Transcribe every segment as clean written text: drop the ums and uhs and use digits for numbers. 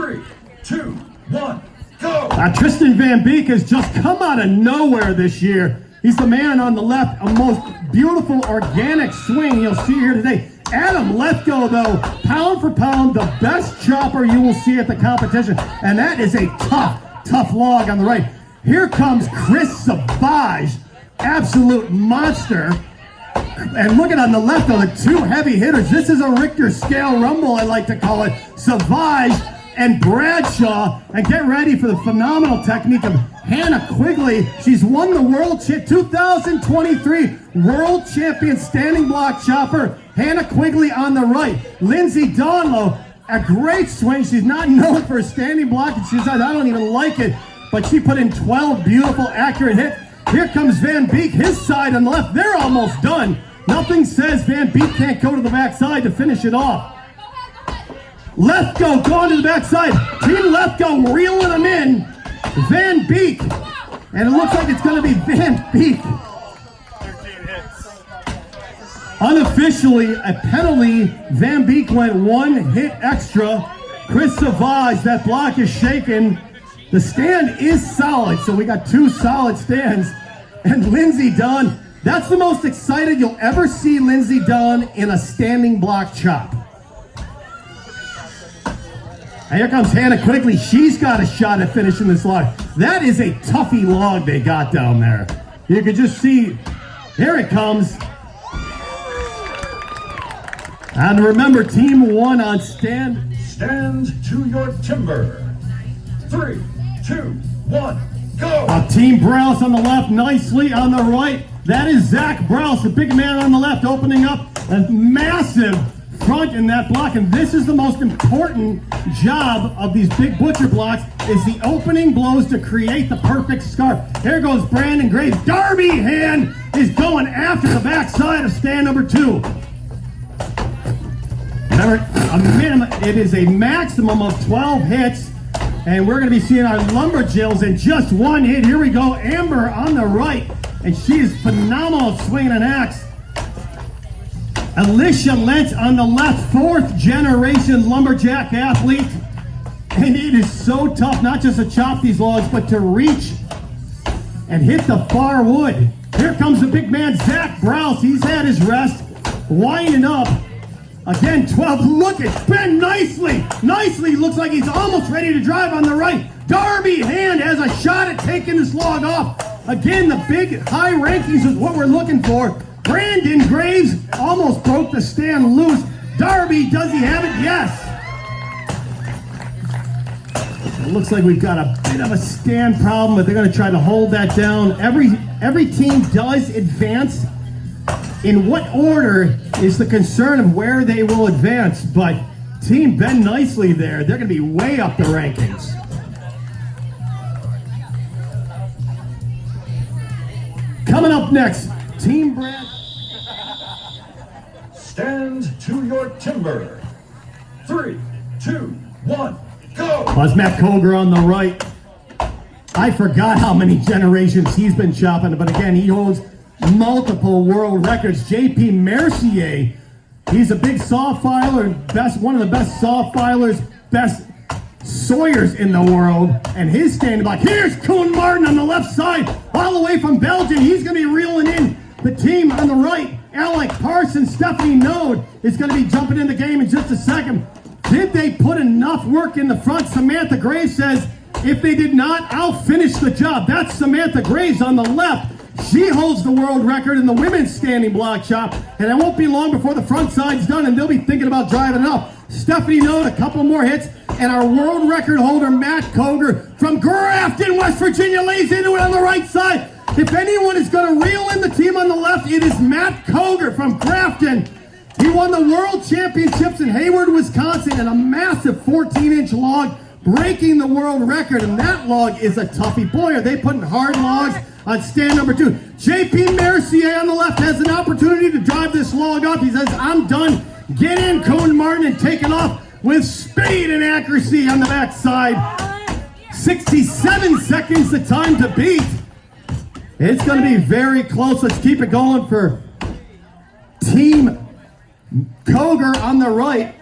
3, 2, 1, go! Tristan Van Beek has just come out of nowhere this year. He's the man on the left, a most beautiful organic swing you'll see here today. Adam Lethko, though, pound for pound, the best chopper you will see at the competition. And that is a tough log on the right. Here comes Chris Savage, absolute monster. And look at on the left, though, the two heavy hitters. This is a Richter scale rumble, I like to call it. Savage and Bradshaw. And get ready for the phenomenal technique of Hannah Quigley. She's won the World 2023 World Champion Standing Block Chopper. Hannah Quigley on the right. Lindsay Donlow, a great swing. She's not known for a standing block, and she said, I don't even like it. But she put in 12 beautiful, accurate hits. Here comes Van Beek, his side on the left. They're almost done. Nothing says Van Beek can't go to the backside to finish it off. Lethko going to the backside. Team Lethko reeling them in. Van Beek. And it looks like it's going to be Van Beek. 13 hits. Unofficially, a penalty. Van Beek went 1 hit extra. Chris Savage, that block is shaken. The stand is solid, so we got 2 solid stands. And Lindsay Dunn, that's the most excited you'll ever see Lindsay Dunn in a standing block chop. And here comes Hannah Quigley. She's got a shot at finishing this log. That is a toughy log they got down there. You can just see, here it comes. And remember, team 1 on stand. Stand to your timber. 3, 2, 1, go! Team Browse on the left, nicely on the right. That is Zach Browse, the big man on the left, opening up a massive front in that block. And this is the most important job of these big butcher blocks, is the opening blows to create the perfect scarf. Here goes Brandon Graves. Darby Hand is going after the backside of stand number 2. Remember, it is a maximum of 12 hits. And we're going to be seeing our Lumberjills in just 1 hit. Here we go, Amber on the right. And she is phenomenal swinging an axe. Alicia Lentz on the left, 4th generation lumberjack athlete. And it is so tough, not just to chop these logs, but to reach and hit the far wood. Here comes the big man, Zach Browse. He's had his rest, winding up. Again, 12, look at Ben nicely, looks like he's almost ready to drive on the right. Darby Hand has a shot at taking this log off. Again, the big high rankings is what we're looking for. Brandon Graves almost broke the stand loose. Darby, does he have it? Yes. It looks like we've got a bit of a stand problem, but they're going to try to hold that down. Every team does advance. In what order is the concern of where they will advance, but Team Ben nicely there. They're going to be way up the rankings. Coming up next, Team Brad. Stand to your timber. 3, 2, 1, go! Plus Matt Koger on the right. I forgot how many generations he's been chopping, but again, he holds multiple world records. JP Mercier, he's a big saw filer, one of the best saw filers, best sawyers in the world, and his standing block. Here's Koen Martin on the left side, all the way from Belgium. He's going to be reeling in the team on the right. Alec Parsons, Stephanie Node is going to be jumping in the game in just a second. Did they put enough work in the front? Samantha Graves says, if they did not, I'll finish the job. That's Samantha Graves on the left. She holds the world record in the women's standing block chop, and it won't be long before the front side's done, and they'll be thinking about driving it up. Stephanie Node, a couple more hits, and our world record holder, Matt Koger from Grafton, West Virginia, lays into it on the right side. If anyone is going to reel in the team on the left, it is Matt Koger from Grafton. He won the World Championships in Hayward, Wisconsin, in a massive 14-inch log, breaking the world record, and that log is a toughie. Boy, are they putting hard logs on stand number 2. JP Mercier on the left has an opportunity to drive this log up. He says, I'm done. Get in, Koen Martin, and take it off with speed and accuracy on the backside. 67 seconds the time to beat. It's going to be very close. Let's keep it going for Team Koger on the right.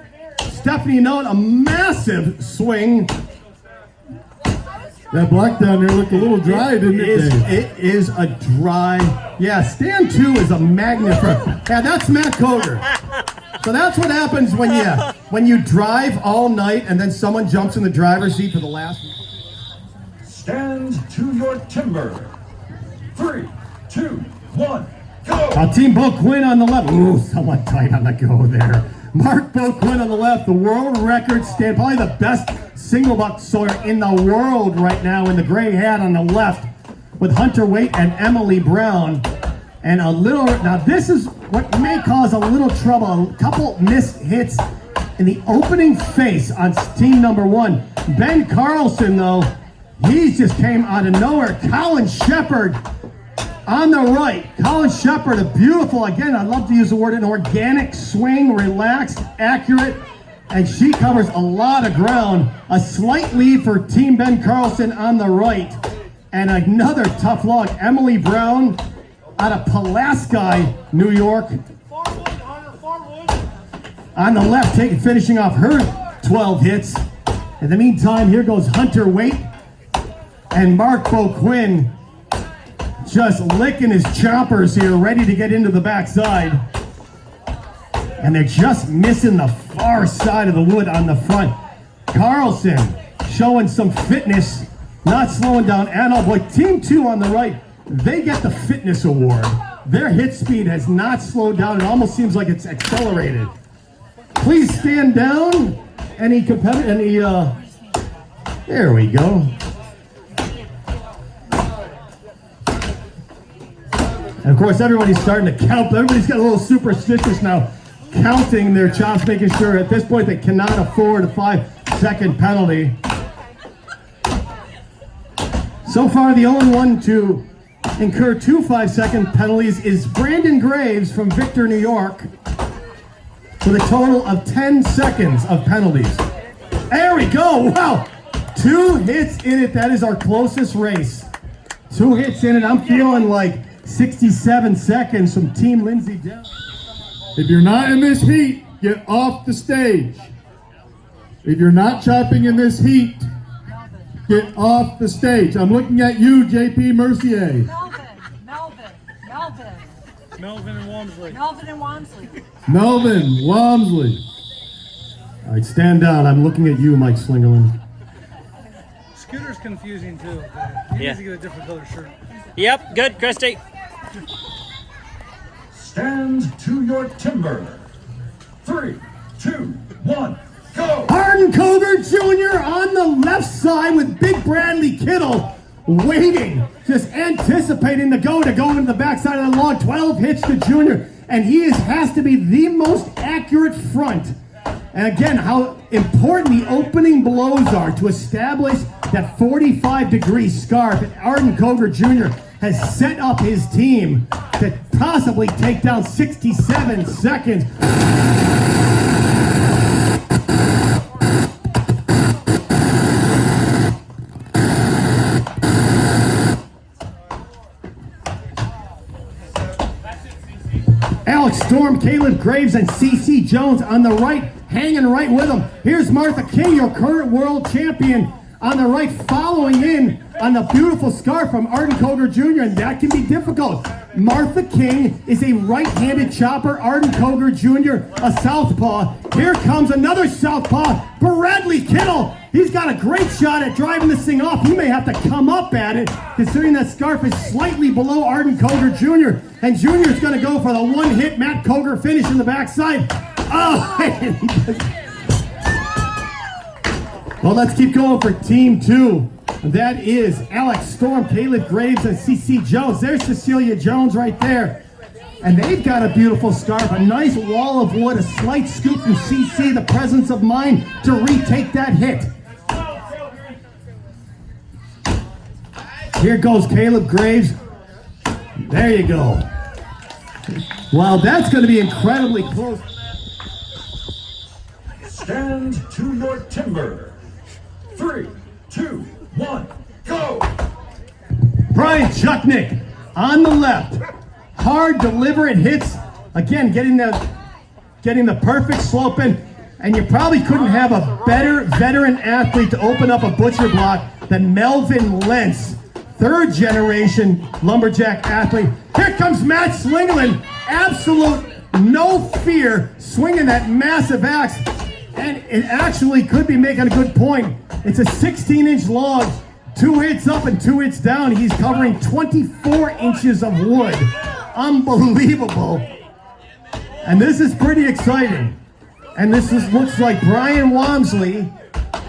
Stephanie Note, a massive swing. That black down there looked a little dry, didn't it? It is a dry. Yeah, stand 2 is a magnet for. Yeah, that's Matt Koger. So that's what happens when you drive all night and then someone jumps in the driver's seat for the last. Stand to your timber. 3, 2, 1, go! Team Bo Quinn on the left. Ooh, somewhat tight on the go there. Mark Bo Quinn on the left, the world record stand, probably the best single buck sawyer in the world right now in the gray hat on the left with Hunter Waite and Emily Brown. And a little, now this is what may cause a little trouble, a couple missed hits in the opening face on team number 1. Ben Carlson though, he just came out of nowhere. Colin Shepard on the right. Colin Shepard, a beautiful, again, I love to use the word, an organic swing, relaxed, accurate, and she covers a lot of ground. A slight lead for Team Ben Carlson on the right. And another tough log, Emily Brown out of Pulaski, New York. On the left, finishing off her 12 hits. In the meantime, here goes Hunter Waite and Mark Bo Quinn just licking his choppers here, ready to get into the backside. And they're just missing the far side of the wood on the front. Carlson showing some fitness, not slowing down at all. Boy, team 2 on the right, they get the fitness award. Their hit speed has not slowed down. It almost seems like it's accelerated. Please stand down. Any competitor, there we go. And of course, everybody's starting to count. Everybody's got a little superstitious now, counting their chops, making sure at this point they cannot afford a 5-second penalty. So far, the only one to incur 2 5-second penalties is Brandon Graves from Victor, New York, with a total of 10 seconds of penalties. There we go. Wow. 2 hits in it. That is our closest race. 2 hits in it. I'm feeling like 67 seconds from Team Lindsay Dell. If you're not in this heat, get off the stage. If you're not chopping in this heat, get off the stage. I'm looking at you, JP Mercier. Melvin and Walmsley. Melvin Walmsley. All right, stand down. I'm looking at you, Mike Slingerland. Scooter's confusing too. He needs to get a different color shirt. Yep, good, Christy. Stand to your timber. 3, 2, 1, go! Arden Koger Jr. on the left side with Big Bradley Kittle waiting, just anticipating to go into the backside of the log. 12 hits to Junior, and he has to be the most accurate front. And again, how important the opening blows are to establish that 45-degree scarf. And Arden Koger Jr. has set up his team to possibly take down 67 seconds. Alex Storm, Caleb Graves, and CC Jones on the right, hanging right with them. Here's Martha King, your current world champion, on the right, following in on the beautiful scarf from Arden Koger Jr., and that can be difficult. Martha King is a right-handed chopper. Arden Koger Jr., a southpaw. Here comes another southpaw, Bradley Kittle. He's got a great shot at driving this thing off. He may have to come up at it, considering that scarf is slightly below Arden Koger Jr. And Jr. is going to go for the one-hit Matt Koger finish in the backside. Oh, well, let's keep going for Team 2. That is Alex Storm, Caleb Graves, and CC Jones. There's Cecilia Jones right there. And they've got a beautiful scarf, a nice wall of wood, a slight scoop from CC, the presence of mind to retake that hit. Here goes Caleb Graves. There you go. Wow, that's going to be incredibly close. Stand to your timber. 3, 2, 1, go! Brian Chucknick on the left. Hard, deliberate hits. Again, getting the perfect slope in. And you probably couldn't have a better veteran athlete to open up a butcher block than Melvin Lentz, third generation lumberjack athlete. Here comes Matt Slingerland, absolute no fear, swinging that massive axe. And it actually could be making a good point. It's a 16-inch log, 2 hits up and 2 hits down. He's covering 24 inches of wood. Unbelievable. And this is pretty exciting. And looks like Brian Walmsley.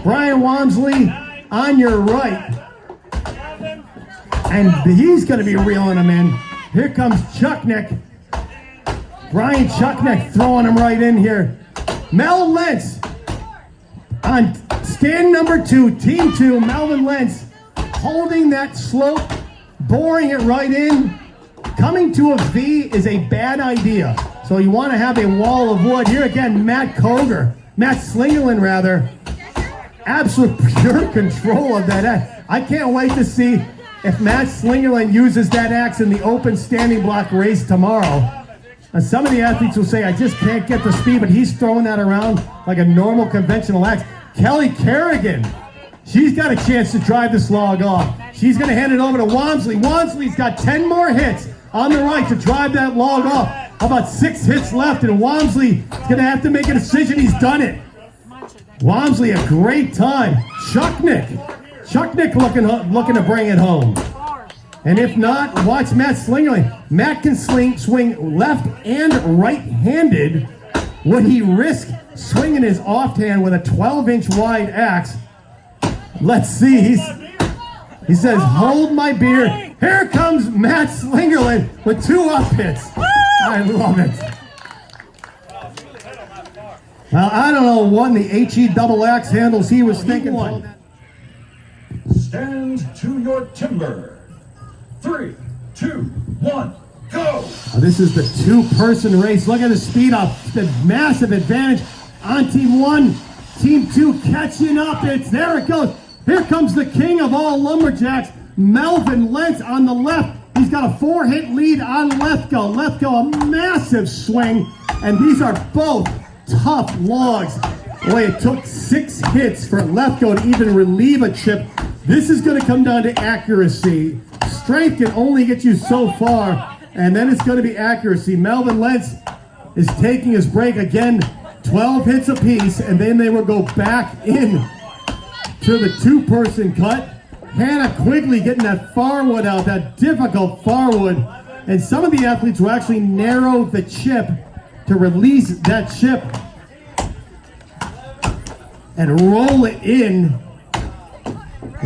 Brian Walmsley on your right. And he's going to be reeling him in. Here comes Chucknick. Brian Chucknick throwing him right in here. Mel Lentz on stand number 2, team 2, Melvin Lentz holding that slope, boring it right in. Coming to a V is a bad idea. So you want to have a wall of wood. Here again, Matt Slingerland rather. Absolute pure control of that axe. I can't wait to see if Matt Slingerland uses that axe in the open standing block race tomorrow. And some of the athletes will say, I just can't get the speed, but he's throwing that around like a normal conventional axe. Kelly Kerrigan, she's got a chance to drive this log off. She's going to hand it over to Walmsley. Walmsley's got 10 more hits on the right to drive that log off. How about 6 hits left, and Walmsley is going to have to make a decision. He's done it. Walmsley, a great time. Chucknick looking to bring it home. And if not, watch Matt Slingerland. Matt can swing left and right-handed. Would he risk swinging his offhand with a 12-inch wide axe? Let's see. He says, hold my beer. Here comes Matt Slingerland with 2 up hits. I love it. Well, I don't know what in the HE double axe handles he was thinking. Stand to your timber. 3, 2, 1, go! This is the 2-person race. Look at the speed up, the massive advantage on team 1. Team 2 catching up. There it goes. Here comes the king of all lumberjacks, Melvin Lentz on the left. He's got a 4-hit lead on Lethko. Lethko, a massive swing, and these are both tough logs. Boy, it took 6 hits for Lethko to even relieve a chip. This is going to come down to accuracy. Strength can only get you so far, and then it's going to be accuracy. Melvin Lentz is taking his break again, 12 hits apiece, and then they will go back in to the 2-person cut. Hannah Quigley getting that farwood out, that difficult farwood, and some of the athletes will actually narrow the chip to release that chip and roll it in.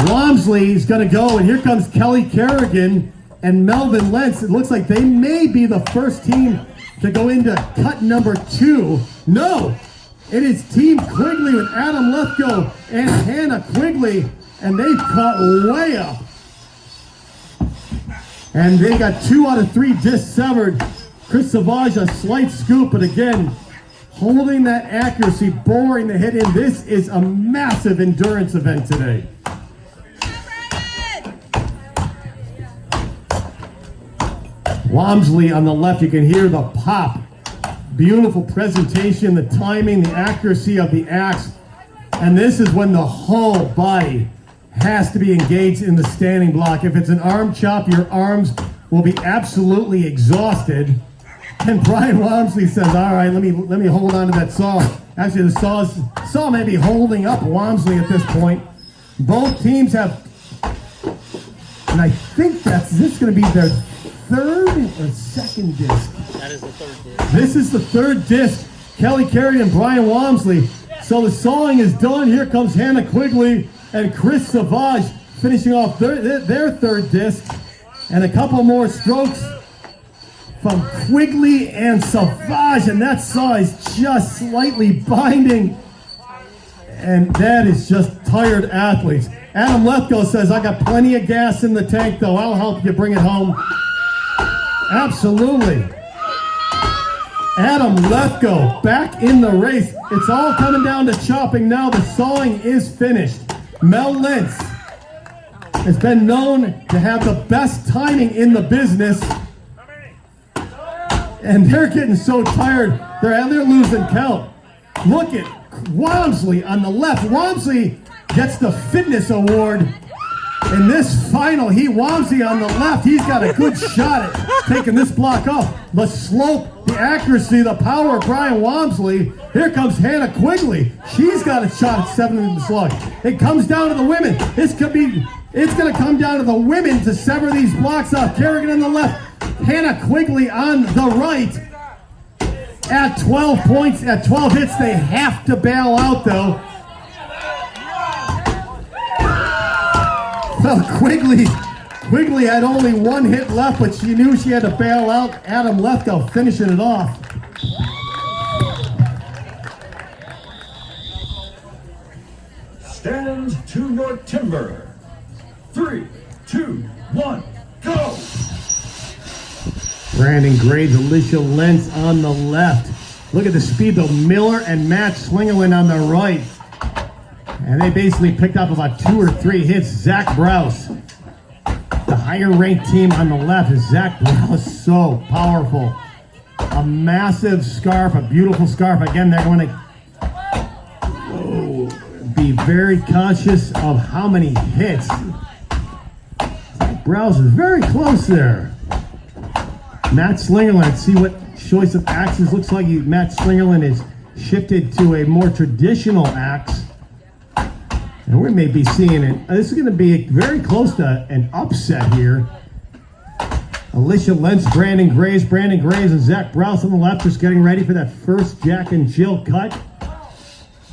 Walmsley is going to go, and here comes Kelly Kerrigan and Melvin Lentz. It looks like they may be the first team to go into cut number 2. No, it is Team Quigley with Adam Lethko and Hannah Quigley, and they cut way up. And they got 2 out of 3 discs severed. Chris Savage, a slight scoop, but again, holding that accuracy, boring the hit in. This is a massive endurance event today. Walmsley on the left, you can hear the pop. Beautiful presentation, the timing, the accuracy of the axe. And this is when the whole body has to be engaged in the standing block. If it's an arm chop, your arms will be absolutely exhausted. And Brian Walmsley says, all right, let me hold on to that saw. Actually, the saw may be holding up Walmsley at this point. Both teams have, and I think this is going to be their 3rd or 2nd disc. That is the 3rd disc. This is the 3rd disc. Kelly Carey and Brian Walmsley. So the sawing is done. Here comes Hannah Quigley and Chris Savage finishing off their 3rd disc. And a couple more strokes from Quigley and Savage. And that saw is just slightly binding. And that is just tired athletes. Adam Lethko says, I got plenty of gas in the tank, though. I'll help you bring it home. Absolutely. Adam Lethko back in the race. It's all coming down to chopping now. The sawing is finished. Mel Lentz has been known to have the best timing in the business. And they're getting so tired, they're losing count. Look at Walmsley on the left. Walmsley gets the fitness award in this final heat. Walmsley on the left. He's got a good shot at taking this block off. The slope, the accuracy, the power of Brian Walmsley. Here comes Hannah Quigley. She's got a shot at 7 in the slug. It comes down to the women. It's going to come down to the women to sever these blocks off. Kerrigan on the left. Hannah Quigley on the right. At 12 points, at 12 hits, they have to bail out though. Well, Quigley had only 1 hit left, but she knew she had to bail out. Adam Lefkow finishing it off. Stand to your timber. 3, 2, 1, go! Brandon Graves, Alicia Lentz on the left. Look at the speed though. Miller and Matt Slingerland on the right. And they basically picked up about 2 or 3 hits. Zach Brous, the higher ranked team on the left, is Zach Brous. So powerful. A massive scarf, a beautiful scarf. Again, they're going to be very conscious of how many hits. Zach Brous is very close there. Matt Slingerland, see what choice of axes looks like. Matt Slingerland is shifted to a more traditional axe. And we may be seeing it. This is going to be very close to an upset here. Alicia Lentz, Brandon Graves, and Zach Brous on the left just getting ready for that first Jack and Jill cut.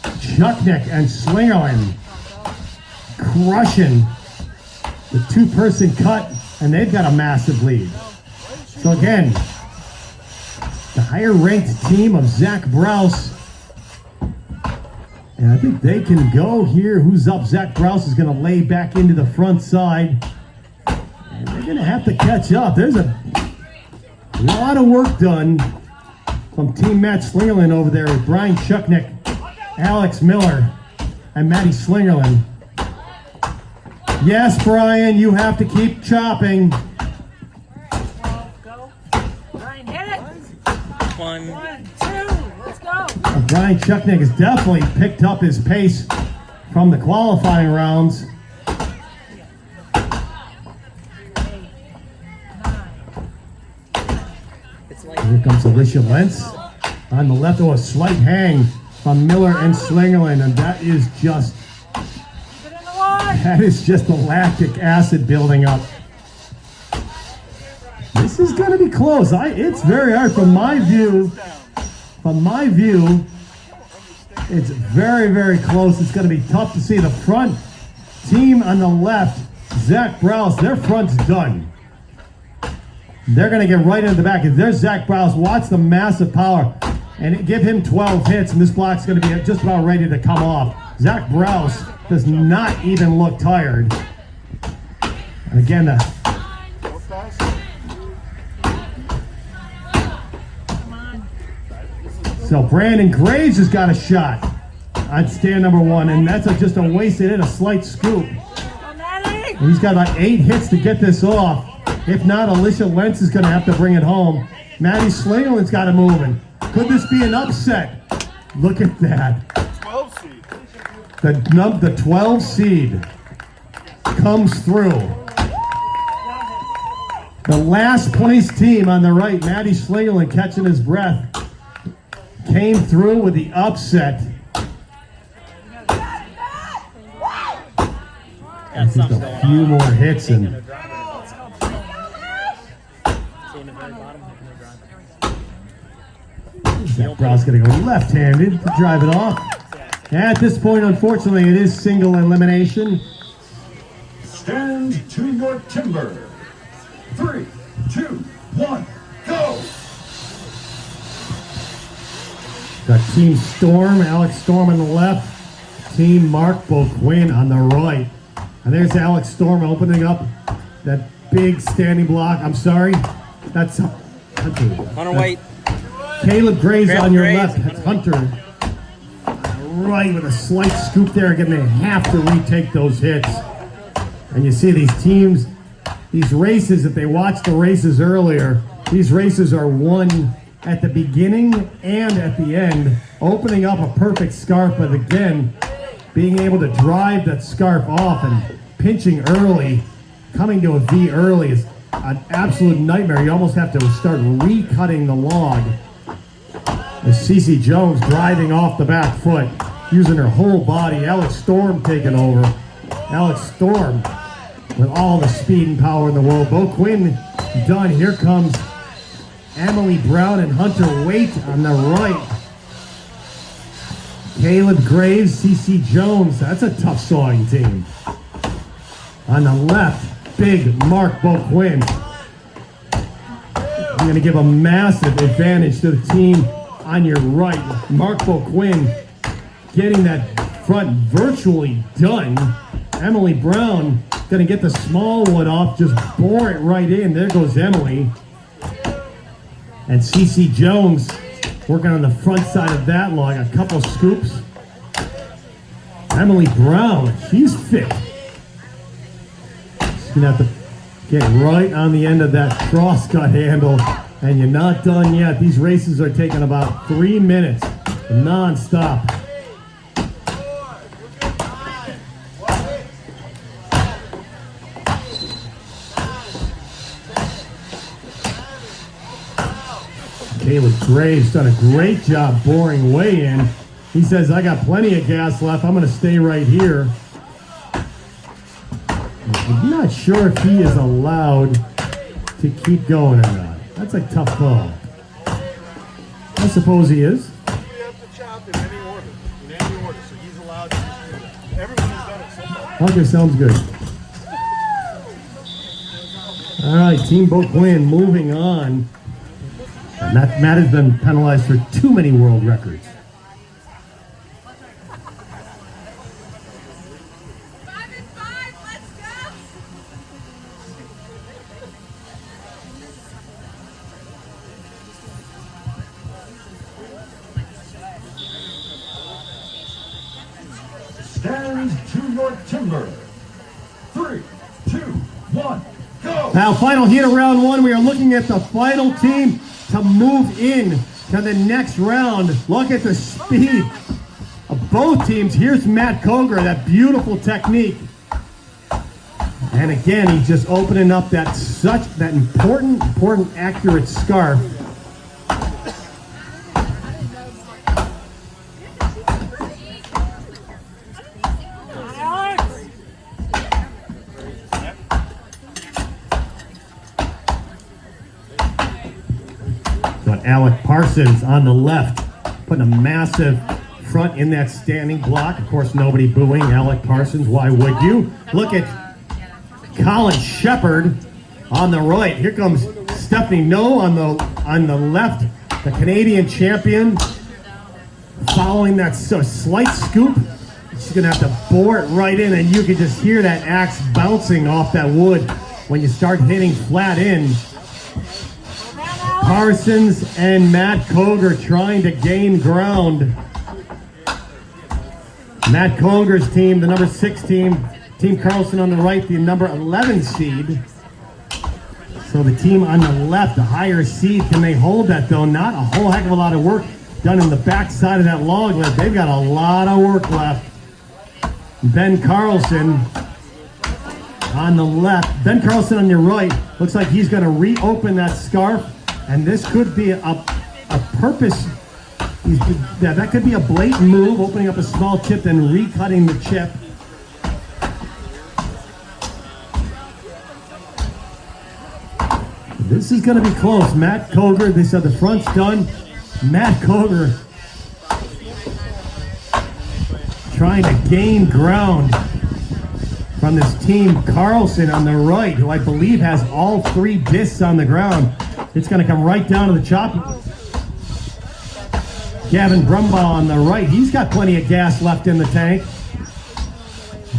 Chucknick and Slingerland crushing the 2-person cut, and they've got a massive lead. So again, the higher ranked team of Zach Brous, and I think they can go here. Who's up? Zach Brous is going to lay back into the front side, and they're going to have to catch up. There's a lot of work done from Team Matt Slingerland over there with Brian Chucknick, Alex Miller, and Maddie Slingerland. Yes, Brian, you have to keep chopping. 1, 2, let's go. Brian Chucknick has definitely picked up his pace from the qualifying rounds. Here comes Alicia Lentz on the left. Oh, a slight hang from Miller and Slingerland, and that is just the lactic acid building up. This is going to be close. It's very hard from my view. From my view, it's very, very close. It's going to be tough to see. The front team on the left, Zach Brous, their front's done. They're going to get right into the back. There's Zach Brous. Watch the massive power. And give him 12 hits, and this block's going to be just about ready to come off. Zach Brous does not even look tired. And again, so Brandon Graves has got a shot on stand number 1, and that's just a wasted hit, a slight scoop. And he's got about 8 hits to get this off. If not, Alicia Lentz is going to have to bring it home. Maddie Slingerland's got it moving. Could this be an upset? Look at that. 12 seed. The 12 seed comes through. The last place team on the right, Maddie Slingerland catching his breath, came through with the upset. And just a few more hits and Zach Brous going to go left-handed to drive it off. At this point, unfortunately, it is single elimination. Stand to your timber. 3, 2, 1, go! Got Team Storm, Alex Storm on the left. Team Mark Boquin on the right. And there's Alex Storm opening up that big standing block. I'm sorry. That's Hunter White. Caleb Graves Caleb on your Graves. left. That's Hunter. Right with a slight scoop there. Again, they have to retake those hits. And you see these teams, these races, if they watched the races earlier, these races are won at the beginning and at the end, opening up a perfect scarf, but again, being able to drive that scarf off and pinching early, coming to a V early is an absolute nightmare. You almost have to start recutting the log. As Cece Jones driving off the back foot, using her whole body. Alex Storm taking over. Alex Storm with all the speed and power in the world. Bo Quinn done. Here comes Emily Brown and Hunter Waite on the right. Caleb Graves, Cece Jones. That's a tough sawing team. On the left, big Mark Bo Quinn. I'm going to give a massive advantage to the team on your right. Mark Bo Quinn getting that front virtually done. Emily Brown going to get the small one off, just bore it right in. There goes Emily. And Cece Jones working on the front side of that log. A couple scoops. Emily Brown, she's fit. She's going to have to get right on the end of that crosscut handle. And you're not done yet. These races are taking about 3 minutes non-stop. Caleb Graves done a great job boring way in. He says, I got plenty of gas left. I'm going to stay right here. I'm not sure if he is allowed to keep going or not. That's a tough call. I suppose he is. We have to chop in any order. In any order. So he's allowed to just do that. Everyone has done it so far. Okay, sounds good. All right, Team Bo Quinn moving on. Matt has been penalized for too many world records. Stand to your timber. 3, 2, 1, go! Now, final heat of round one. We are looking at the final team to move in to the next round. Look at the speed of both teams. Here's Matt Koger, that beautiful technique. And again, he's just opening up that important accurate scarf. Got Alec Parsons on the left, putting a massive front in that standing block. Of course, nobody booing Alec Parsons. Why would you? Look at Colin Shepard on the right. Here comes Stephanie No on the left, the Canadian champion, following that slight scoop. She's gonna have to bore it right in, and you can just hear that axe bouncing off that wood when you start hitting flat in. Parsons and Matt Koger trying to gain ground. Matt Koger's team, the number 6 team, Team Carlson on the right, the number 11 seed. So the team on the left, the higher seed, can they hold that though? Not a whole heck of a lot of work done in the back side of that log left. They've got a lot of work left. Ben Carlson on the left. Ben Carlson on your right. Looks like he's going to reopen that scarf. And this could be a purpose. That could be a blatant move, opening up a small chip and recutting the chip. This is going to be close. Matt Koger, they said the front's done. Matt Koger trying to gain ground from this team. Carlson on the right, who I believe has all 3 discs on the ground. It's going to come right down to the chop. Gavin Brumbaugh on the right. He's got plenty of gas left in the tank.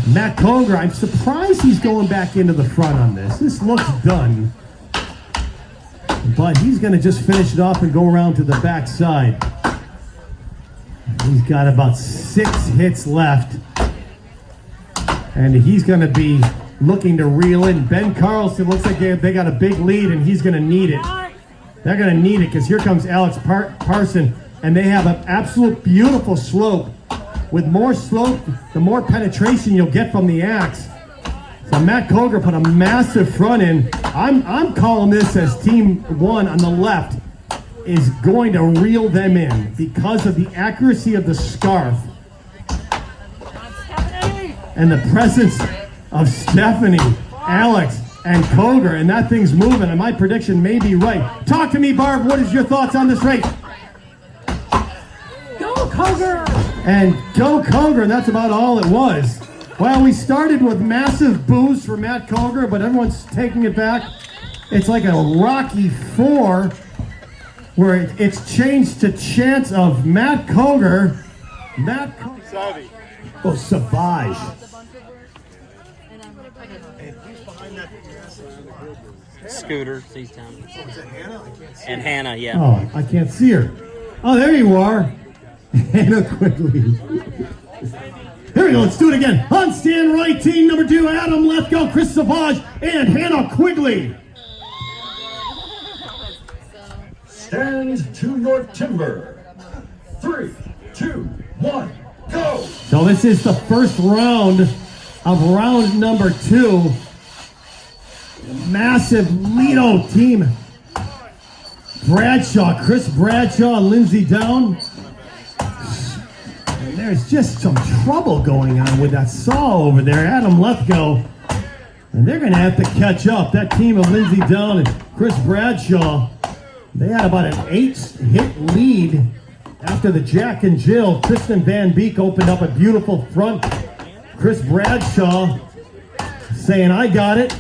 Matt Koger, I'm surprised he's going back into the front on this. This looks done. But he's going to just finish it off and go around to the back side. He's got about 6 hits left. And he's going to be looking to reel in. Ben Carlson looks like they got a big lead, and he's going to need it. They're going to need it because here comes Alex Parson, and they have an absolute beautiful slope. With more slope, the more penetration you'll get from the axe. So Matt Koger put a massive front in. I'm calling this as Team 1 on the left is going to reel them in because of the accuracy of the scarf and the presence of Stephanie, Alex, and Koger, and that thing's moving, and my prediction may be right. Talk to me, Barb. What is your thoughts on this race? Go, Koger! And go Koger, and that's about all it was. Well, we started with massive boos for Matt Koger, but everyone's taking it back. It's like a Rocky 4, where it's changed to chance of Matt Koger. Oh, Savage. Scooter, sees down. And Hannah, yeah. Oh, I can't see her. Oh, there you are. Hannah Quigley. Here we go, let's do it again. On stand right, team number 2, Adam Lethgo, Chris Savage, and Hannah Quigley. Stand to your timber. 3, 2, 1, go! So this is the first round of round number 2. Massive Lido team. Bradshaw, Chris Bradshaw, and Lindsey Down. And there's just some trouble going on with that saw over there. Adam Lethgo. And they're going to have to catch up. That team of Lindsey Down and Chris Bradshaw, they had about an 8-hit lead after the Jack and Jill. Tristan Van Beek opened up a beautiful front. Chris Bradshaw saying, I got it.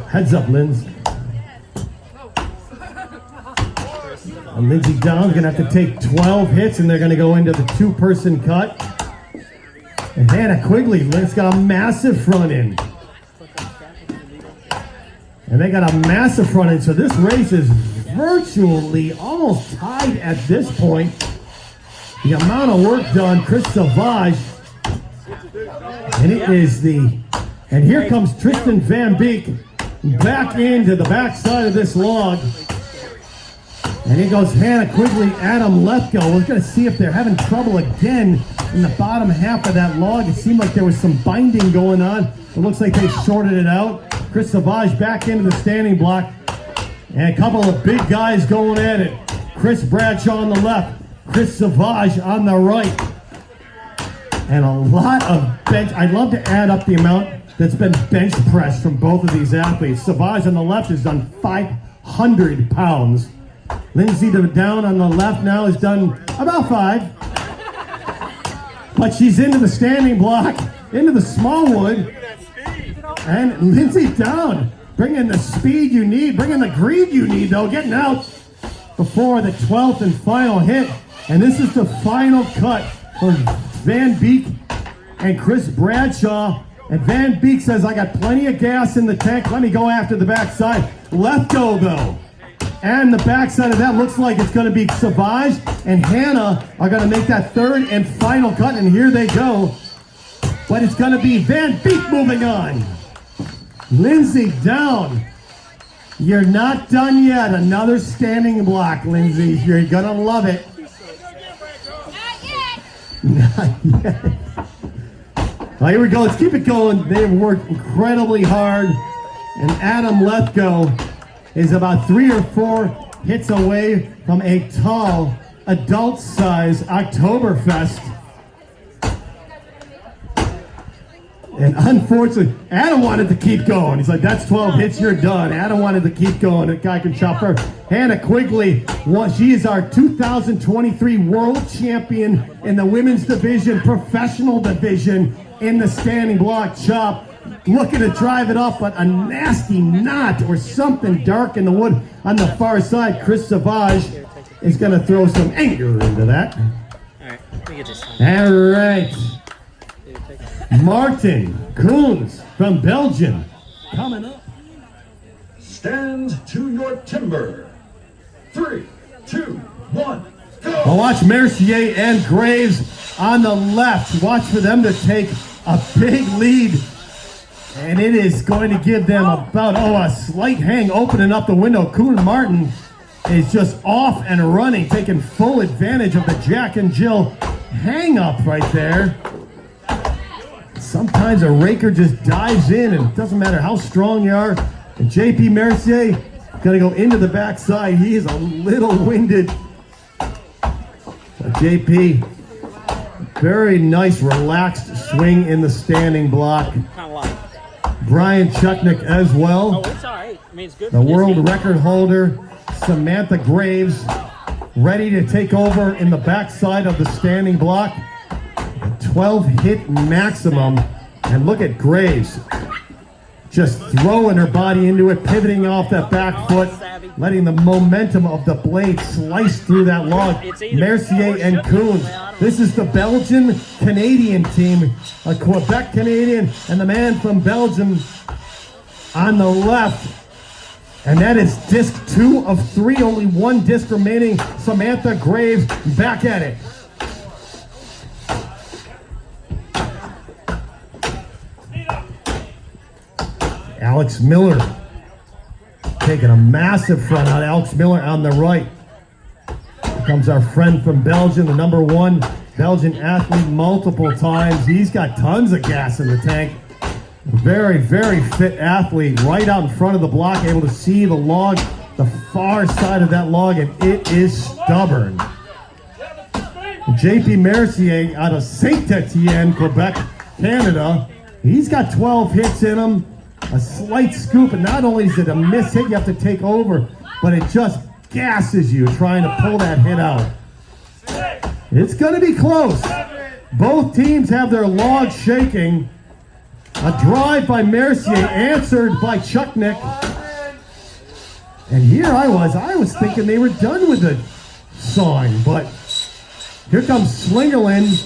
Heads up, Linz. And Lindsey Down's going to have to take 12 hits, and they're going to go into the 2-person cut. And Hannah Quigley, Linz got a massive front end. And they got a massive front end, so this race is virtually almost tied at this point. The amount of work done, Chris Savage. And it is and here comes Tristan Van Beek back into the backside of this log. And here goes Hannah Quigley, Adam Lethgo. We're going to see if they're having trouble again in the bottom half of that log. It seemed like there was some binding going on. It looks like they shorted it out. Chris Savage back into the standing block. And a couple of big guys going at it. Chris Bradshaw on the left. Chris Savage on the right. And a lot of bench. I'd love to add up the amount that's been bench pressed from both of these athletes. Savage on the left has done 500 pounds. Lindsey Down on the left now has done about 5. But she's into the standing block, into the smallwood. And Lindsey Down bringing the speed you need, bringing the greed you need, though, getting out before the 12th and final hit. And this is the final cut for Van Beek and Chris Bradshaw. And Van Beek says, I got plenty of gas in the tank. Let me go after the backside. Lethgo, though. And the backside of that looks like it's going to be Savage and Hannah are going to make that 3rd and final cut. And here they go. But it's going to be Van Beek moving on. Lindsey Down. You're not done yet. Another standing block, Lindsey. You're going to love it. Not yet. Well, here we go. Let's keep it going. They've worked incredibly hard. And Adam Lethgo is about 3 or 4 hits away from a tall, adult-size Oktoberfest. And unfortunately, Adam wanted to keep going. He's like, that's 12 hits, you're done. Adam wanted to keep going. That guy can chop her. Hannah Quigley, she is our 2023 world champion in the women's division, professional division in the standing block chop. Looking to drive it up, but a nasty knot or something dark in the wood on the far side. Chris Savage is going to throw some anger into that. All right, let me get this. All right. Martin Koens from Belgium coming up. Stand to your timber. 3, 2, 1, go! Well, watch Mercier and Graves on the left. Watch for them to take a big lead And it is going to give them about, a slight hang, opening up the window. Kuhn Martin is just off and running, taking full advantage of the Jack and Jill hang up right there. Sometimes a raker just dives in, and it doesn't matter how strong you are. And JP Mercier going to go into the backside. He is a little winded. JP, very nice, relaxed swing in the standing block. Kind of like. Brian Chucknick as well. Oh, it's all right. I mean, it's good. The for this world game. record holder, Samantha Graves, ready to take over in the backside of the standing block. A 12-hit maximum. And look at Graves. Just throwing her body into it, pivoting off that back foot, letting the momentum of the blade slice through that log. Mercier and Kuhn. This is the Belgian-Canadian team, a Quebec Canadian, and the man from Belgium on the left. And that is disc 2 of 3, only one disc remaining. Samantha Graves back at it. Alex Miller taking a massive front out. Alex Miller on the right. Here comes our friend from Belgium, the number 1 Belgian athlete multiple times. He's got tons of gas in the tank. Very, very fit athlete, right out in front of the block, able to see the log, the far side of that log, and it is stubborn. JP Mercier out of Saint-Etienne, Quebec, Canada. He's got 12 hits in him. A slight scoop, and not only is it a miss hit you have to take over, but it just gasses you trying to pull that hit out. It's going to be close. Both teams have their logs shaking. A drive by Mercier, answered by Chucknick. And here I was thinking they were done with the sawing, but here comes Slingerland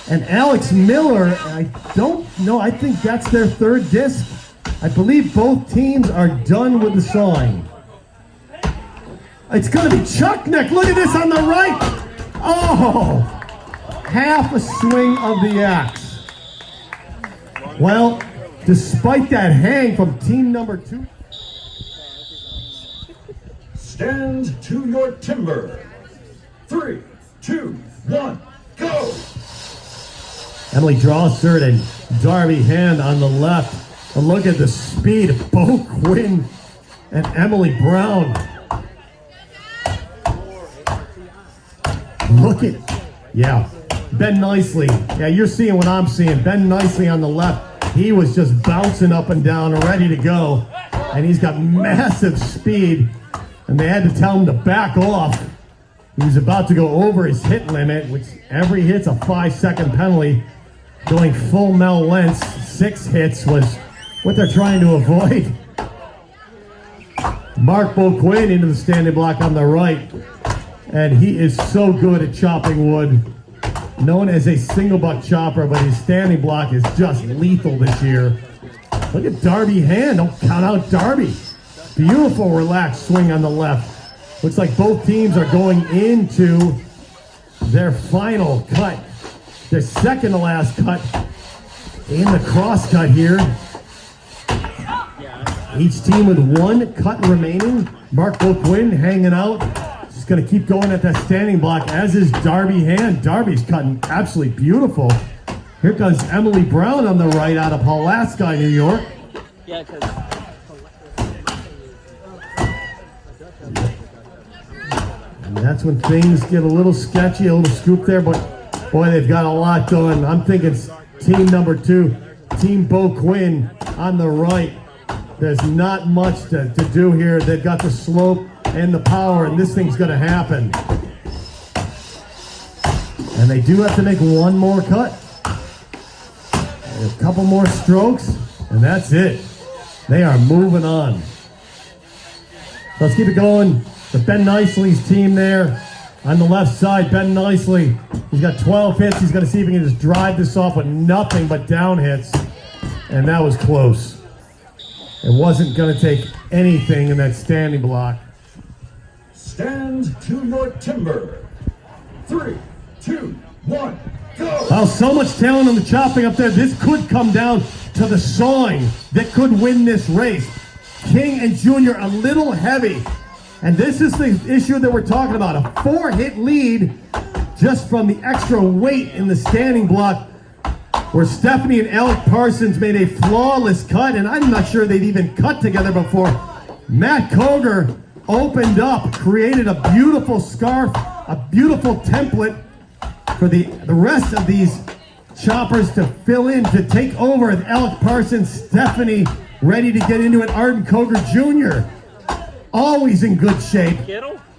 and Alex Miller. I don't know, I think that's their third disc. I believe both teams are done with the sawing. It's going to be Chucknick. Look at this on the right. Oh, half a swing of the axe. Well, despite that hang from team number 2. Stand to your timber. 3, 2, 1, go! Emily Drawsert and Darby Hand on the left. But look at the speed of Bo Quinn and Emily Brown. Look at, Ben Nicely. Yeah, you're seeing what I'm seeing. Ben Nicely on the left. He was just bouncing up and down, ready to go. And he's got massive speed. And they had to tell him to back off. He was about to go over his hit limit, which every hit's a 5-second penalty. Going full Mel Lentz, 6 hits was what they're trying to avoid. Mark Boquin into the standing block on the right. And he is so good at chopping wood. Known as a single buck chopper, but his standing block is just lethal this year. Look at Darby Hand. Don't count out Darby. Beautiful relaxed swing on the left. Looks like both teams are going into their final cut. Their second to last cut in the cross cut here. Each team with 1 cut remaining. Mark Boquin hanging out. Just going to keep going at that standing block, as is Darby Hand. Darby's cutting absolutely beautiful. Here comes Emily Brown on the right out of Pulaski, New York. Yeah, because And that's when things get a little sketchy, a little scoop there, but boy, they've got a lot done. I'm thinking team number 2, Team Bo Quinn on the right. There's not much to do here. They've got the slope and the power, and this thing's going to happen. And they do have to make 1 more cut. And a couple more strokes, and that's it. They are moving on. Let's keep it going. The Ben Nicely's team there on the left side. Ben Nicely, he's got 12 hits. He's going to see if he can just drive this off with nothing but down hits. And that was close. It wasn't going to take anything in that standing block. Stand to your timber. 3, 2, 1, go! Well, so much talent on the chopping up there. This could come down to the sawing that could win this race. King and Junior a little heavy. And this is the issue that we're talking about. A 4-hit lead just from the extra weight in the standing block, where Stephanie and Alec Parsons made a flawless cut, and I'm not sure they'd even cut together before. Matt Koger opened up, created a beautiful scarf, a beautiful template for the rest of these choppers to fill in, to take over. Alec Parsons, Stephanie ready to get into it. Arden Koger Jr. always in good shape.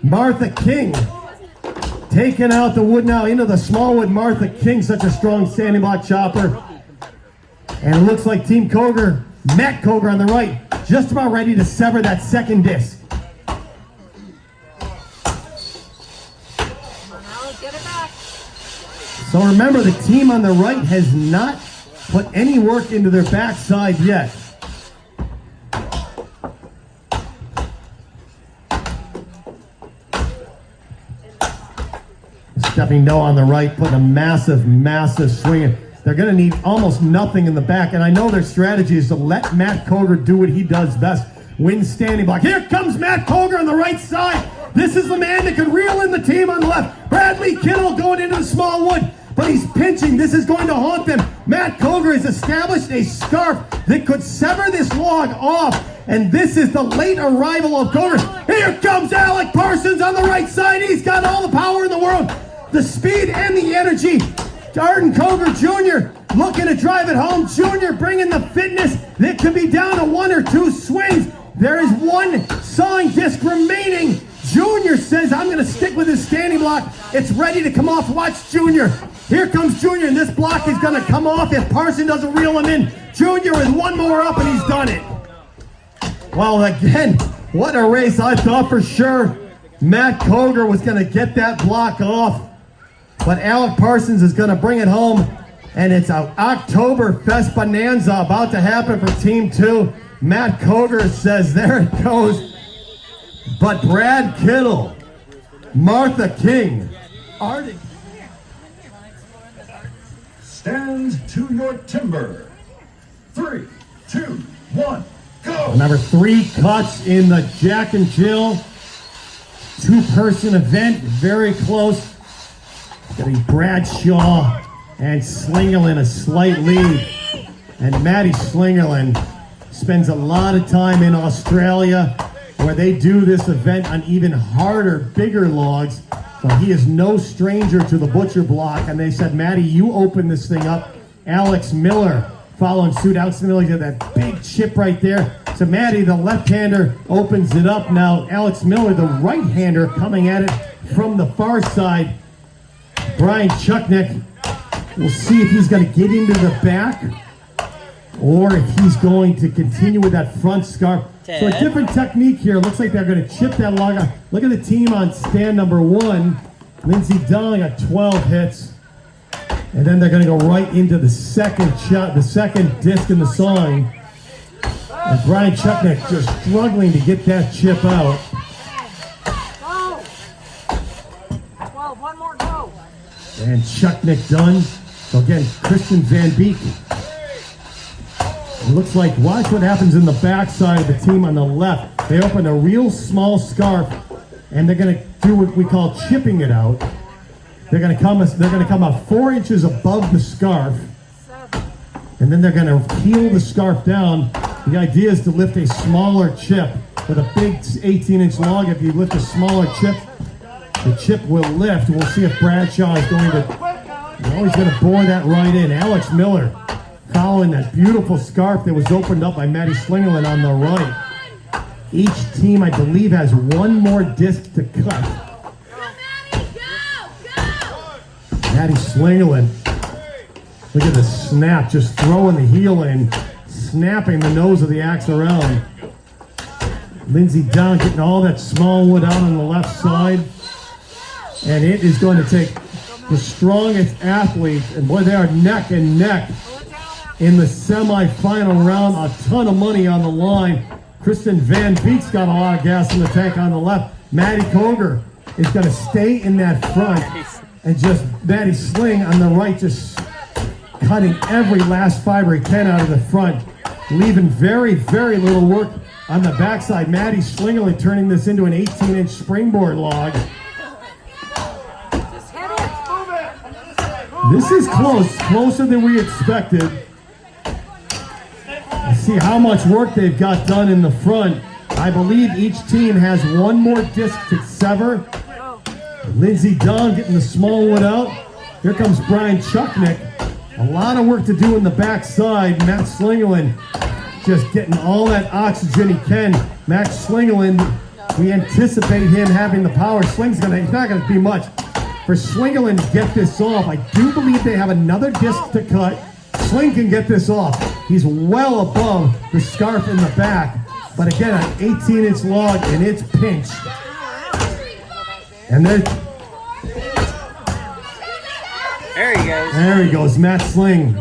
Martha King taking out the wood now into the small wood. Martha King, such a strong standing block chopper. And it looks like Team Koger, Matt Koger on the right, just about ready to sever that second disc. Get it back. So remember, the team on the right has not put any work into their backside yet. Stepping Noah on the right, putting a massive, massive swing in. They're going to need almost nothing in the back, and I know their strategy is to let Matt Koger do what he does best, win standing block. Here comes Matt Koger on the right side. This is the man that could reel in the team on the left. Bradley Kittle going into the small wood, but he's pinching. This is going to haunt them. Matt Koger has established a scarf that could sever this log off, and this is the late arrival of Koger. Here comes Alec Parsons on the right side. He's got all the power in the world, the speed and the energy. Arden Koger Jr. looking to drive it home. Junior bringing the fitness that could be down to 1 or 2 swings. There is 1 sawing disc remaining. Junior says, I'm going to stick with his standing block. It's ready to come off. Watch Junior. Here comes Junior, and this block is going to come off if Parson doesn't reel him in. Junior with 1 more up, and he's done it. Well, again, what a race. I thought for sure Matt Koger was going to get that block off, but Alec Parsons is going to bring it home, and it's an Oktoberfest bonanza about to happen for Team 2. Matt Koger says, there it goes. But Brad Kittle, Martha King, Arden. Stand to your timber. 3, 2, 1, go! Number 3 cuts in the Jack and Jill 2-person event, very close. Getting Bradshaw and Slingerland a slight lead. And Matty Slingerland spends a lot of time in Australia, where they do this event on even harder, bigger logs. So he is no stranger to the butcher block. And they said, Matty, you open this thing up. Alex Miller following suit. Alex Miller did that big chip right there. So Matty, the left-hander, opens it up now. Alex Miller, the right-hander, coming at it from the far side. Brian Chucknick, we'll see if he's going to get into the back or if he's going to continue with that front scarf. So a different technique here. Looks like they're going to chip that log out. Look at the team on stand number 1. Lindsey Dowling got 12 hits. And then they're going to go right into the second shot, the second disc in the sawing. And Brian Chucknick just struggling to get that chip out. Go. 12, 1 more go. And Chucknick done. So again, Christian Van Beek. It looks like, watch what happens in the backside of the team on the left. They open a real small scarf, and they're going to do what we call chipping it out. They're going to come up 4 inches above the scarf, and then they're going to peel the scarf down. The idea is to lift a smaller chip. With a big 18-inch log, if you lift a smaller chip, the chip will lift. We'll see if Bradshaw is going to, he's going to bore that right in. Alex Miller following that beautiful scarf that was opened up by Matty Slingerland on the right. Each team, I believe, has 1 more disc to cut. Matty Slingerland, look at the snap, just throwing the heel in, snapping the nose of the axe around. Lindsey down, getting all that small wood out on the left side. And it is going to take the strongest athlete, and boy, they are neck and neck in the semifinal round. A ton of money on the line. Kristen Van Beek's got a lot of gas in the tank on the left. Matty Koger is going to stay in that front, and just Matty Sling on the right, just cutting every last fiber he can out of the front, leaving very, very little work on the backside. Maddie Schlingerly turning this into an 18-inch springboard log. Just hit it. This is close, closer than we expected. Let's see how much work they've got done in the front. I believe each team has one more disc to sever. Lindsey Dunn getting the small one out. Here comes Brian Chucknick. A lot of work to do in the backside. Matt Slingerland just getting all that oxygen he can. Max Slingerland, we anticipate him having the power. He's not going to be much. For Slingerland to get this off, I do believe they have another disc to cut. Sling can get this off. He's well above the scarf in the back. But again, an 18-inch log, and it's pinched. And there he goes. There he goes, Matt Sling.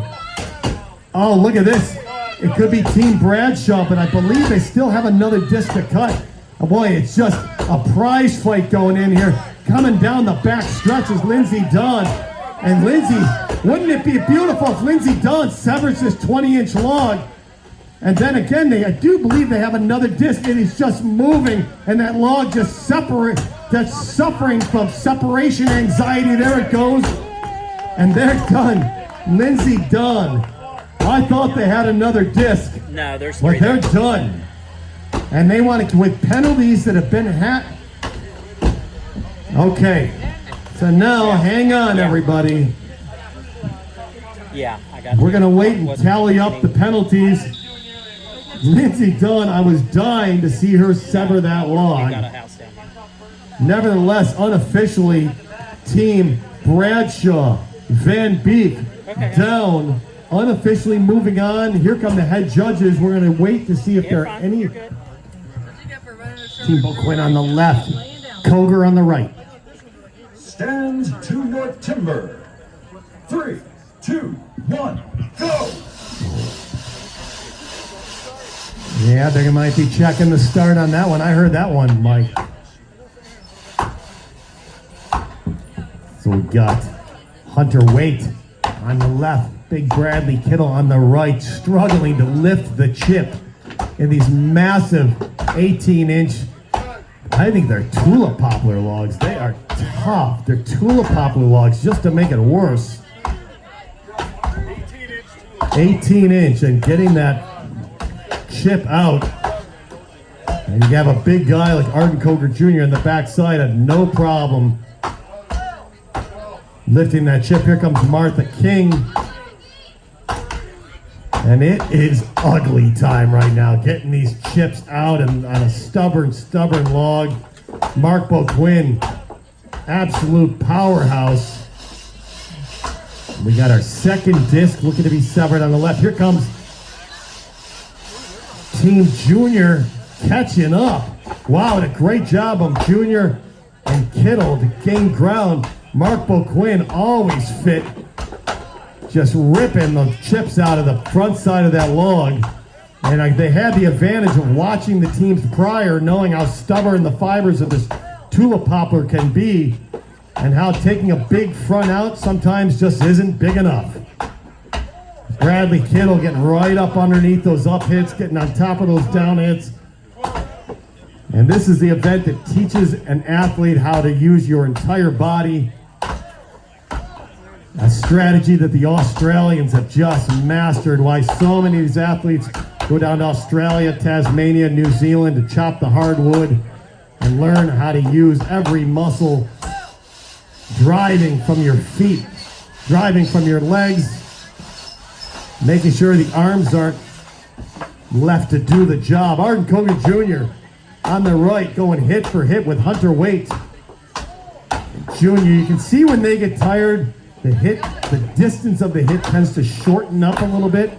Oh, look at this. It could be Team Bradshaw, but I believe they still have another disc to cut. Oh boy, it's just a prize fight going in here. Coming down the back stretch is Lindsey Dunn. And Lindsey, wouldn't it be beautiful if Lindsey Dunn severs this 20-inch log? And then again, I do believe they have another disc. It is just moving, and that log just that's suffering from separation anxiety. There it goes. And they're done. Lindsey Dunn. I thought they had another disc. No, there's but three. They're done. And they want to, with penalties that have been Okay. So now, hang on, everybody. Yeah, I got We're going to wait and tally up the penalties. Lindsey Dunn, I was dying to see her sever that log. got a house down here. Nevertheless, unofficially, Team Bradshaw, Van Beek, down. Unofficially moving on. Here come the head judges. We're going to wait to see if there are any. Team Boquin on the left, Koger on the right. Stand to your timber. 3, 2, 1, go! Yeah, they might be checking the start on that one. I heard that one, Mike. So we got Hunter Waite on the left, Big Bradley Kittle on the right, struggling to lift the chip in these massive 18-inch, I think they're Tula poplar logs. They are tough. They're Tula poplar logs, just to make it worse. 18-inch, and getting that chip out. And you have a big guy like Arden Koger Jr. on the backside, had no problem lifting that chip. Here comes Martha King. And it is ugly time right now, getting these chips out and on a stubborn log. Mark Boquin, absolute powerhouse. We got our second disc looking to be severed on the left. Here comes Team Junior catching up. Wow, and a great job of Junior and Kittle to gain ground. Mark Boquin always fit, just ripping the chips out of the front side of that log. And they had the advantage of watching the teams prior, knowing how stubborn the fibers of this Tula poplar can be, and how taking a big front out sometimes just isn't big enough. Bradley Kittle getting right up underneath those up hits, getting on top of those down hits. And this is the event that teaches an athlete how to use your entire body. A strategy that the Australians have just mastered. Why so many of these athletes go down to Australia, Tasmania, New Zealand to chop the hardwood and learn how to use every muscle, driving from your feet, driving from your legs, making sure the arms aren't left to do the job. Arden Koger Jr. on the right, going hit for hit with Hunter Waite. Junior, you can see when they get tired, the distance of the hit tends to shorten up a little bit.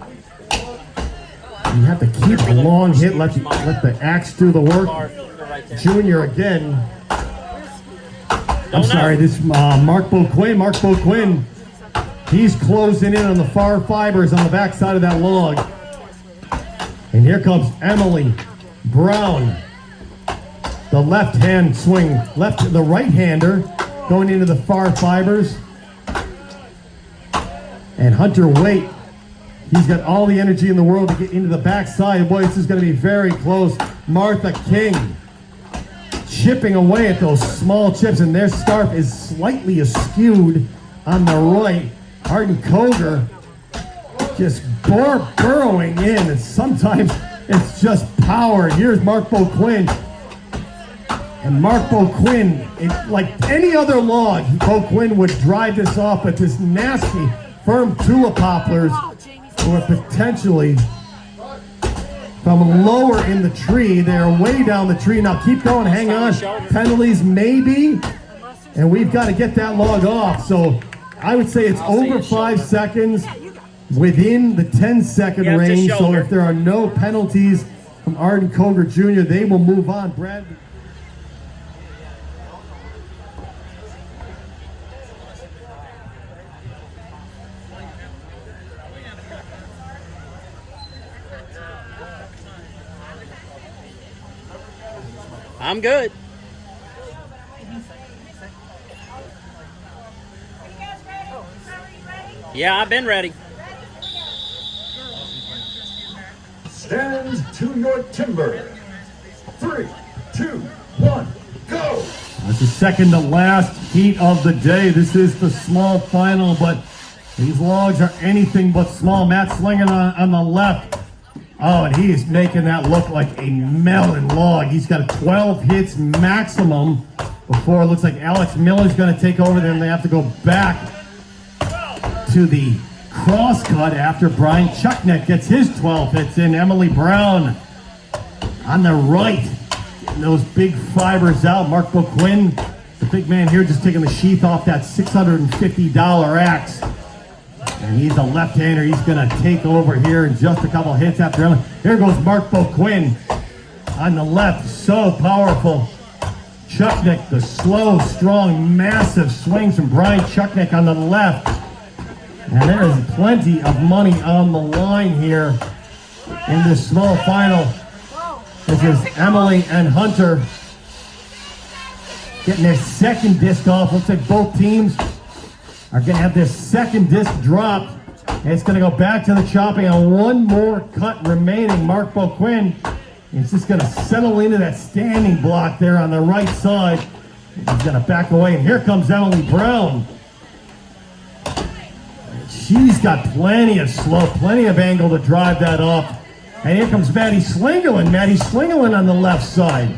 You have to keep a long hit, let the axe do the work. Junior again. I'm sorry, this Mark Boquin. He's closing in on the far fibers on the backside of that log. And here comes Emily Brown. The left hand swing, the right hander going into the far fibers. And Hunter Waite, he's got all the energy in the world to get into the backside. Boy, this is going to be very close. Martha King chipping away at those small chips, and their scarf is slightly askewed on the right. Arden Koger just burrowing in, and sometimes it's just power. Here's Mark Boquin. And Mark Boquin, like any other log, Boquin would drive this off, but this nasty, firm tulip poplars were potentially from lower in the tree. They're way down the tree. Now keep going, hang on. Penalties maybe, and we've got to get that log off. So I would say it's over 5 seconds, within the 10-second range. So if there are no penalties from Arden Koger Jr., they will move on. Brad. I'm good. Yeah, I've been ready. Stand to your timber. 3, 2, 1, go! That's the second to last heat of the day. This is the small final, but these logs are anything but small. Matt Slingen on the left. Oh, and he is making that look like a melon log. He's got 12 hits maximum before it looks like Alex Miller's going to take over. Then they have to go back to the cross cut after Brian Chuckneck gets his 12 hits in. Emily Brown on the right, getting those big fibers out. Mark Boquin, the big man here, just taking the sheath off that $650 axe. And he's a left-hander. He's going to take over here in just a couple hits after him. Here goes Mark Boquin on the left. So powerful. Chuckneck, the slow, strong, massive swings from Brian Chuckneck on the left. And there is plenty of money on the line here in this small final. This is Emily and Hunter getting their second disc off. Looks like both teams are going to have this second disc dropped. And it's going to go back to the chopping on one more cut remaining. Mark Boquin is just going to settle into that standing block there on the right side. He's going to back away. And here comes Emily Brown. She's got plenty of slope, plenty of angle to drive that off. And here comes Maddie Slingerland. Maddie Slingerland on the left side.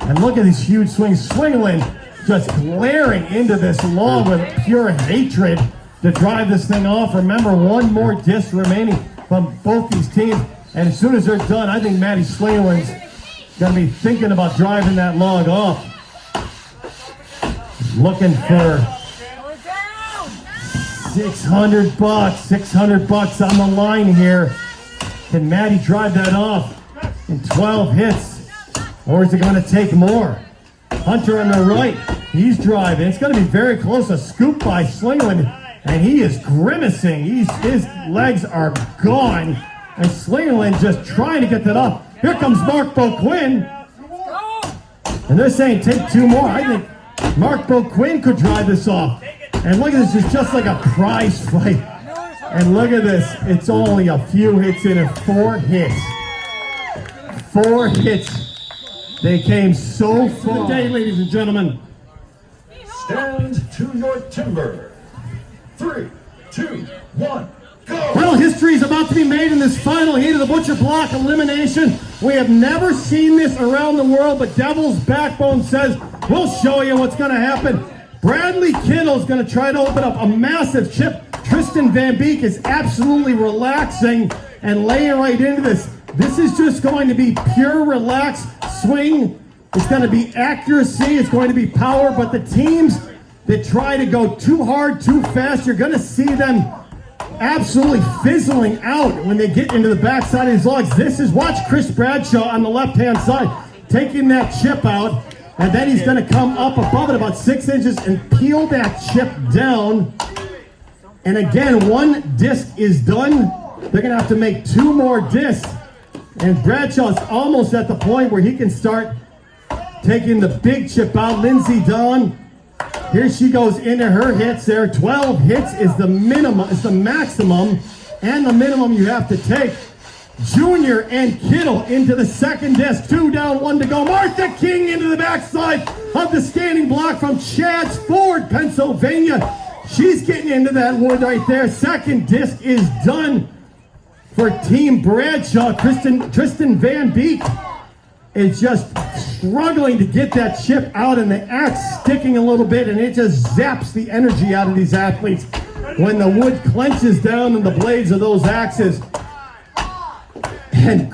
And look at these huge swings. Slingerland just glaring into this log with pure hatred to drive this thing off. Remember, one more disc remaining from both these teams. And as soon as they're done, I think Maddie Slingerland's going to be thinking about driving that log off. Looking for $600, $600 on the line here. Can Maddie drive that off in 12 hits? Or is it going to take more? Hunter on the right, he's driving. It's going to be very close. A scoop by Slingerland, and he is grimacing. His legs are gone, and Slingerland just trying to get that off. Here comes Mark Boquin, and they're saying take 2 more. I think Mark Boquin could drive this off. And look at this, it's just like a prize fight. And look at this, it's only a few hits in it. 4 hits. 4 hits. They came so far today, ladies and gentlemen. Stand to your timber. 3, 2, 1, go! Well, history is about to be made in this final heat of the Butcher Block elimination. We have never seen this around the world, but Devil's Backbone says, we'll show you what's going to happen. Bradley Kittle is going to try to open up a massive chip. Tristan Van Beek is absolutely relaxing and laying right into this. This is just going to be pure relaxed swing. It's going to be accuracy. It's going to be power. But the teams that try to go too hard, too fast, you're going to see them absolutely fizzling out when they get into the backside of these logs. This is, watch Chris Bradshaw on the left-hand side taking that chip out. And then he's going to come up above it about 6 inches and peel that chip down. And again, 1 disc is done. They're going to have to make 2 more discs. And Bradshaw's almost at the point where he can start taking the big chip out. Lindsey Dawn Here she goes into her hits there. 12 hits is the minimum, is the maximum, and the minimum you have to take. Junior and Kittle into the second disc. 2 down, 1 to go. Martha King into the backside of the standing block from Chadds Ford, Pennsylvania. She's getting into that wood right there. Second disc is done for Team Bradshaw. Tristan Van Beek is just struggling to get that chip out, and the axe sticking a little bit, and it just zaps the energy out of these athletes when the wood clenches down in the blades of those axes. And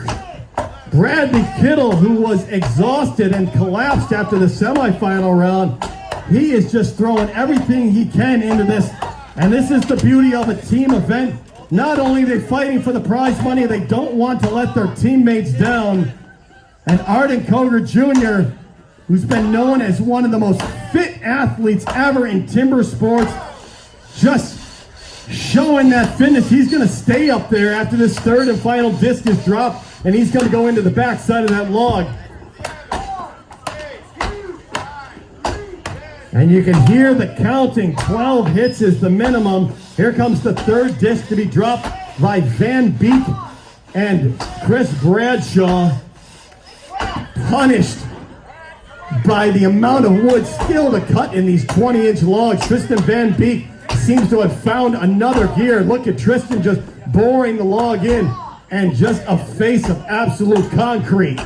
Bradley Kittle, who was exhausted and collapsed after the semifinal round, he is just throwing everything he can into this. And this is the beauty of a team event. Not only are they fighting for the prize money, they don't want to let their teammates down. And Arden Koger Jr., who's been known as one of the most fit athletes ever in timber sports, just showing that fitness. He's going to stay up there after this third and final disc is dropped, and he's going to go into the backside of that log. And you can hear the counting. 12 hits is the minimum. Here comes the third disc to be dropped by Van Beek and Chris Bradshaw, punished by the amount of wood still to cut in these 20-inch logs. Tristan Van Beek seems to have found another gear. Look at Tristan just boring the log in, and just a face of absolute concrete.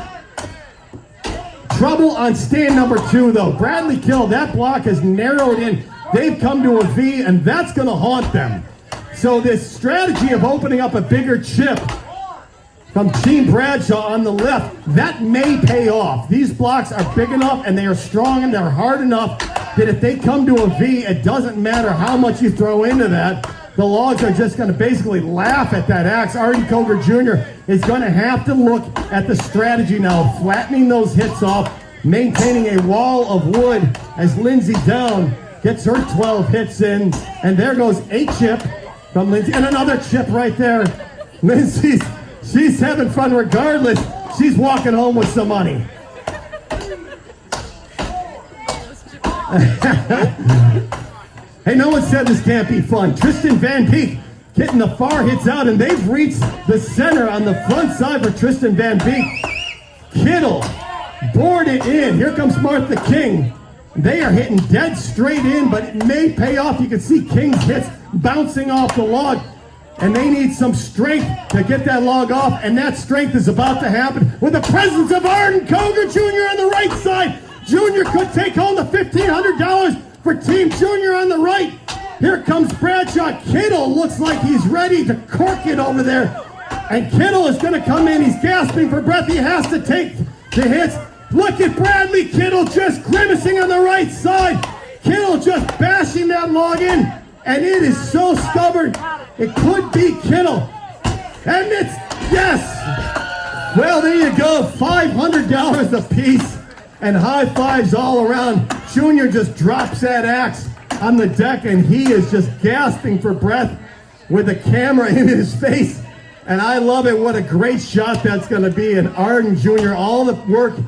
Trouble on stand number 2, though. Bradley Kittle, that block has narrowed in. They've come to a V, and that's going to haunt them. So this strategy of opening up a bigger chip from Team Bradshaw on the left, that may pay off. These blocks are big enough, and they are strong, and they're hard enough that if they come to a V, it doesn't matter how much you throw into that. The logs are just going to basically laugh at that axe. Arden Koger Jr. is going to have to look at the strategy now, flattening those hits off, maintaining a wall of wood as Lindsey Down gets her 12 hits in. And there goes a chip from Lindsey, and another chip right there. Lindsey, she's having fun regardless. She's walking home with some money. Hey, no one said this can't be fun. Tristan Van Beek getting the far hits out, and they've reached the center on the front side for Tristan Van Beek. Kittle bored it in. Here comes Martha King. They are hitting dead straight in, but it may pay off. You can see King's hits bouncing off the log, and they need some strength to get that log off, and that strength is about to happen with the presence of Arden Koger Jr. on the right side. Junior could take home the $1,500 for Team Junior on the right. Here comes Bradshaw. Kittle looks like he's ready to cork it over there. And Kittle is going to come in. He's gasping for breath. He has to take the hits. Look at Bradley Kittle just grimacing on the right side. Kittle just bashing that log in. And it is so stubborn. It could be Kittle. And it's, yes. Well, there you go. $500 a piece. And high fives all around. Junior just drops that axe on the deck, and he is just gasping for breath with the camera in his face. And I love it. What a great shot that's going to be. And Arden Jr., all the work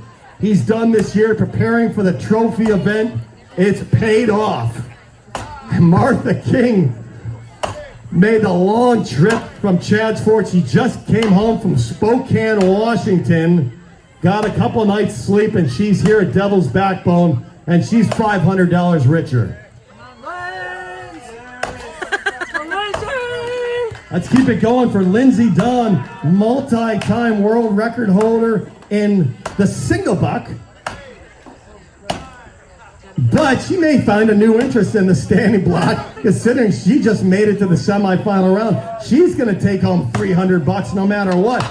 he's done this year preparing for the trophy event, it's paid off. And Martha King made the long trip from Chadds Ford. She just came home from Spokane, Washington. Got a couple nights sleep, and she's here at Devil's Backbone, and she's $500 richer. Let's keep it going for Lindsey Dunn, multi-time world record holder in the single buck. But she may find a new interest in the standing block, considering she just made it to the semifinal round. She's going to take home $300 no matter what.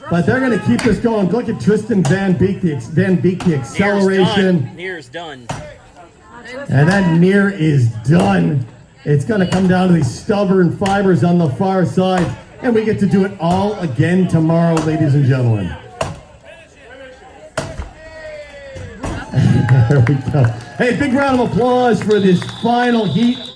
But they're going to keep this going. Look at Tristan Van Beek, the acceleration. Near's done. And that near is done. It's going to come down to these stubborn fibers on the far side. And we get to do it all again tomorrow, ladies and gentlemen. There we go. Hey, big round of applause for this final heat.